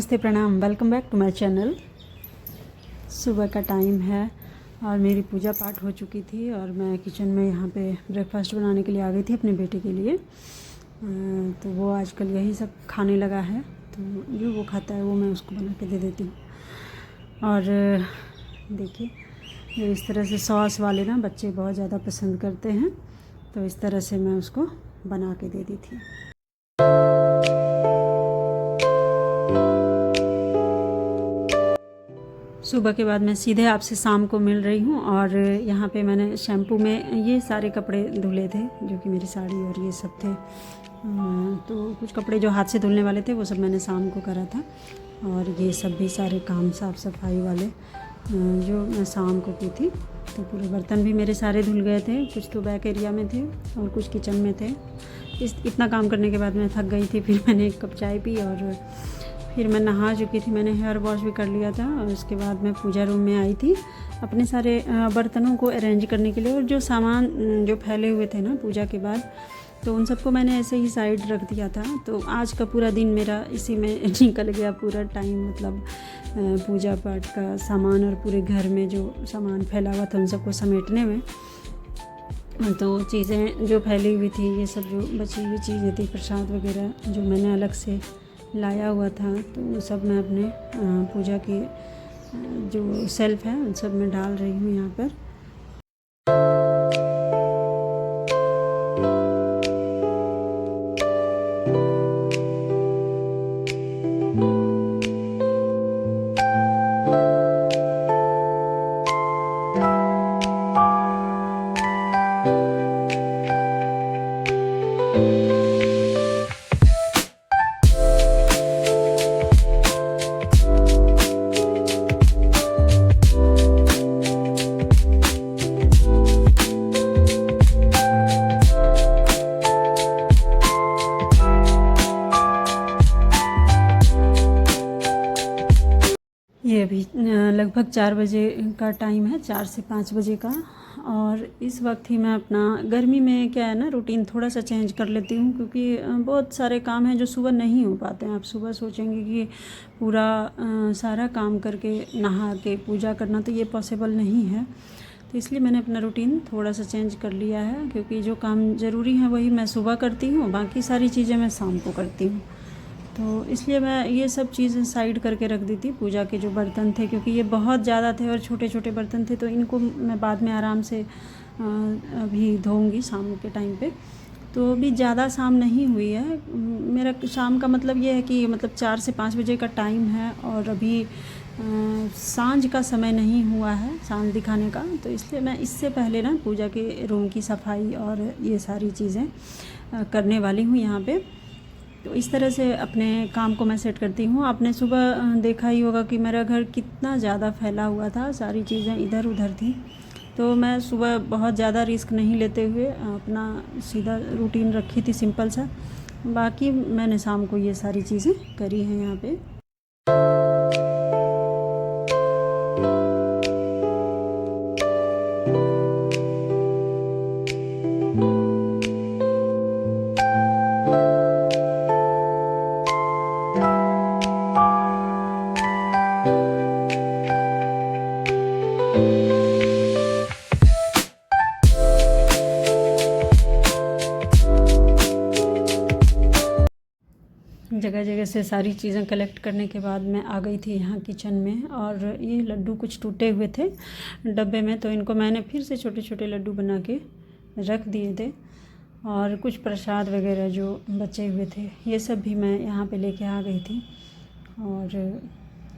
नमस्ते प्रणाम, welcome back to my channel. सुबह का टाइम है और मेरी पूजा पाठ हो चुकी थी और मैं किचन में यहाँ पे ब्रेकफास्ट बनाने के लिए आ गई थी अपने बेटे के लिए। तो वो आजकल यही सब खाने लगा है, तो जो वो खाता है वो मैं उसको बना के दे देती हूँ। और देखिए, जो इस तरह से सॉस वाले ना बच्चे बहुत ज़्यादा पसंद करते हैं, तो इस तरह से मैं उसको बना के दे दी थी। सुबह के बाद मैं सीधे आपसे शाम को मिल रही हूँ और यहाँ पे मैंने शैम्पू में ये सारे कपड़े धुले थे, जो कि मेरी साड़ी और ये सब थे। तो कुछ कपड़े जो हाथ से धुलने वाले थे वो सब मैंने शाम को करा था, और ये सब भी सारे काम साफ़ सफाई वाले जो मैं शाम को की थी। तो पूरे बर्तन भी मेरे सारे धुल गए थे, कुछ तो बैक एरिया में थे और कुछ किचन में थे। इतना काम करने के बाद मैं थक गई थी, फिर मैंने एक कप चाय पी और फिर मैं नहा चुकी थी। मैंने हेयर वॉश भी कर लिया था और उसके बाद मैं पूजा रूम में आई थी अपने सारे बर्तनों को अरेंज करने के लिए। और जो सामान जो फैले हुए थे ना पूजा के बाद, तो उन सबको मैंने ऐसे ही साइड रख दिया था। तो आज का पूरा दिन मेरा इसी में निकल गया, पूरा टाइम, मतलब पूजा पाठ का सामान और पूरे घर में जो सामान फैला हुआ था उन सबको समेटने में। तो चीज़ें जो फैली हुई थी, ये सब जो बची हुई चीज़ें थी, प्रसाद वगैरह जो मैंने अलग से लाया हुआ था, तो वो सब मैं अपने पूजा के जो सेल्फ है उन सब में डाल रही हूँ यहाँ पर। ये अभी लगभग 4 बजे का टाइम है, 4 से 5 बजे का। और इस वक्त ही मैं अपना, गर्मी में क्या है ना, रूटीन थोड़ा सा चेंज कर लेती हूँ, क्योंकि बहुत सारे काम हैं जो सुबह नहीं हो पाते हैं। आप सुबह सोचेंगे कि पूरा सारा काम करके नहा के पूजा करना, तो ये पॉसिबल नहीं है। तो इसलिए मैंने अपना रूटीन थोड़ा सा चेंज कर लिया है, क्योंकि जो काम ज़रूरी है वही मैं सुबह करती हूँ, बाकी सारी चीज़ें मैं शाम को करती हूँ। तो इसलिए मैं ये सब चीज़ें साइड करके रख दी थी। पूजा के जो बर्तन थे, क्योंकि ये बहुत ज़्यादा थे और छोटे छोटे बर्तन थे, तो इनको मैं बाद में आराम से अभी धोऊंगी शाम के टाइम पे। तो अभी ज़्यादा शाम नहीं हुई है। मेरा शाम का मतलब ये है कि मतलब 4 से 5 बजे का टाइम है और अभी सांझ का समय नहीं हुआ है, सांझ दिखाने का। तो इसलिए मैं इससे पहले ना पूजा के रूम की सफाई और ये सारी चीज़ें करने वाली हूँ यहाँ पे। तो इस तरह से अपने काम को मैं सेट करती हूँ। आपने सुबह देखा ही होगा कि मेरा घर कितना ज़्यादा फैला हुआ था, सारी चीज़ें इधर उधर थी। तो मैं सुबह बहुत ज़्यादा रिस्क नहीं लेते हुए अपना सीधा रूटीन रखी थी, सिंपल सा। बाकी मैंने शाम को ये सारी चीज़ें करी हैं यहाँ पे। जगह जगह से सारी चीज़ें कलेक्ट करने के बाद मैं आ गई थी यहाँ किचन में। और ये लड्डू कुछ टूटे हुए थे डब्बे में, तो इनको मैंने फिर से छोटे छोटे लड्डू बना के रख दिए थे। और कुछ प्रसाद वगैरह जो बचे हुए थे, ये सब भी मैं यहाँ पे लेके आ गई थी। और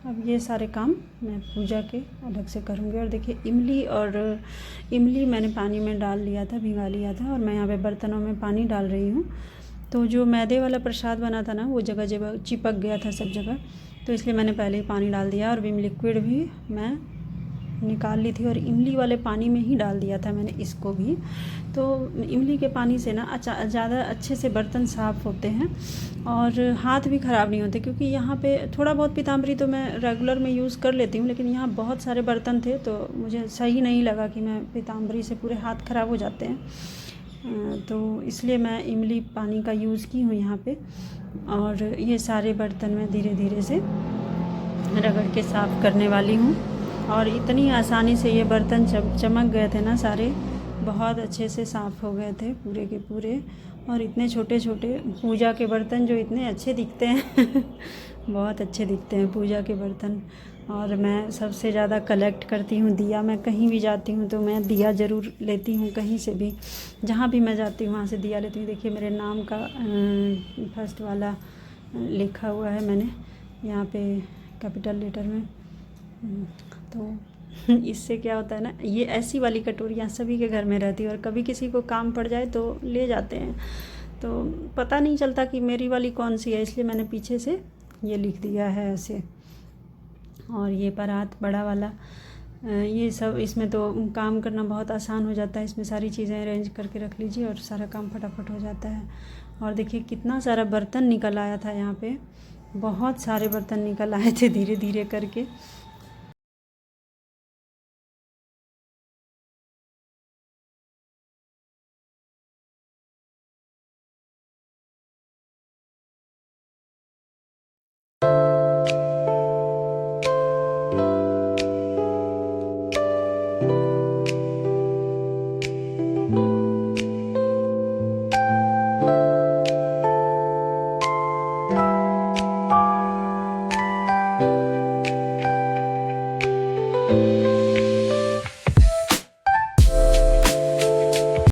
अब ये सारे काम मैं पूजा के अलग से करूँगी। और देखिए, इमली मैंने पानी में डाल लिया था, भिगा लिया था, और मैं यहाँ पे बर्तनों में पानी डाल रही हूँ। तो जो मैदे वाला प्रसाद बना था ना, वो जगह जगह चिपक गया था सब जगह, तो इसलिए मैंने पहले ही पानी डाल दिया। और विम लिक्विड भी मैं निकाल ली थी और इमली वाले पानी में ही डाल दिया था मैंने इसको भी। तो इमली के पानी से ना ज़्यादा अच्छे से बर्तन साफ़ होते हैं और हाथ भी ख़राब नहीं होते। क्योंकि यहाँ पे थोड़ा बहुत पीताम्बरी तो मैं रेगुलर में यूज़ कर लेती हूँ, लेकिन यहाँ बहुत सारे बर्तन थे तो मुझे सही नहीं लगा कि मैं पीताम्बरी से पूरे हाथ ख़राब हो जाते हैं। तो इसलिए मैं इमली पानी का यूज़ की हूँ यहाँ पे। और ये सारे बर्तन मैं धीरे धीरे से रगड़ के साफ़ करने वाली हूँ। और इतनी आसानी से ये बर्तन चमक गए थे ना सारे, बहुत अच्छे से साफ़ हो गए थे पूरे के पूरे। और इतने छोटे छोटे पूजा के बर्तन जो इतने अच्छे दिखते हैं बहुत अच्छे दिखते हैं पूजा के बर्तन। और मैं सबसे ज़्यादा कलेक्ट करती हूँ दिया। मैं कहीं भी जाती हूँ तो मैं दिया ज़रूर लेती हूँ, कहीं से भी जहाँ भी मैं जाती हूँ वहाँ से दिया लेती हूँ। देखिए मेरे नाम का फर्स्ट वाला लिखा हुआ है मैंने यहाँ पे कैपिटल लेटर में। तो इससे क्या होता है ना, ये ऐसी वाली कटोरियाँ सभी के घर में रहती है और कभी किसी को काम पड़ जाए तो ले जाते हैं, तो पता नहीं चलता कि मेरी वाली कौन सी है, इसलिए मैंने पीछे से ये लिख दिया है ऐसे। और ये परात बड़ा वाला, ये सब इसमें तो काम करना बहुत आसान हो जाता है। इसमें सारी चीज़ें अरेंज करके रख लीजिए और सारा काम फटाफट हो जाता है। और देखिए कितना सारा बर्तन निकल आया था यहाँ पे, बहुत सारे बर्तन निकल आए थे धीरे धीरे करके।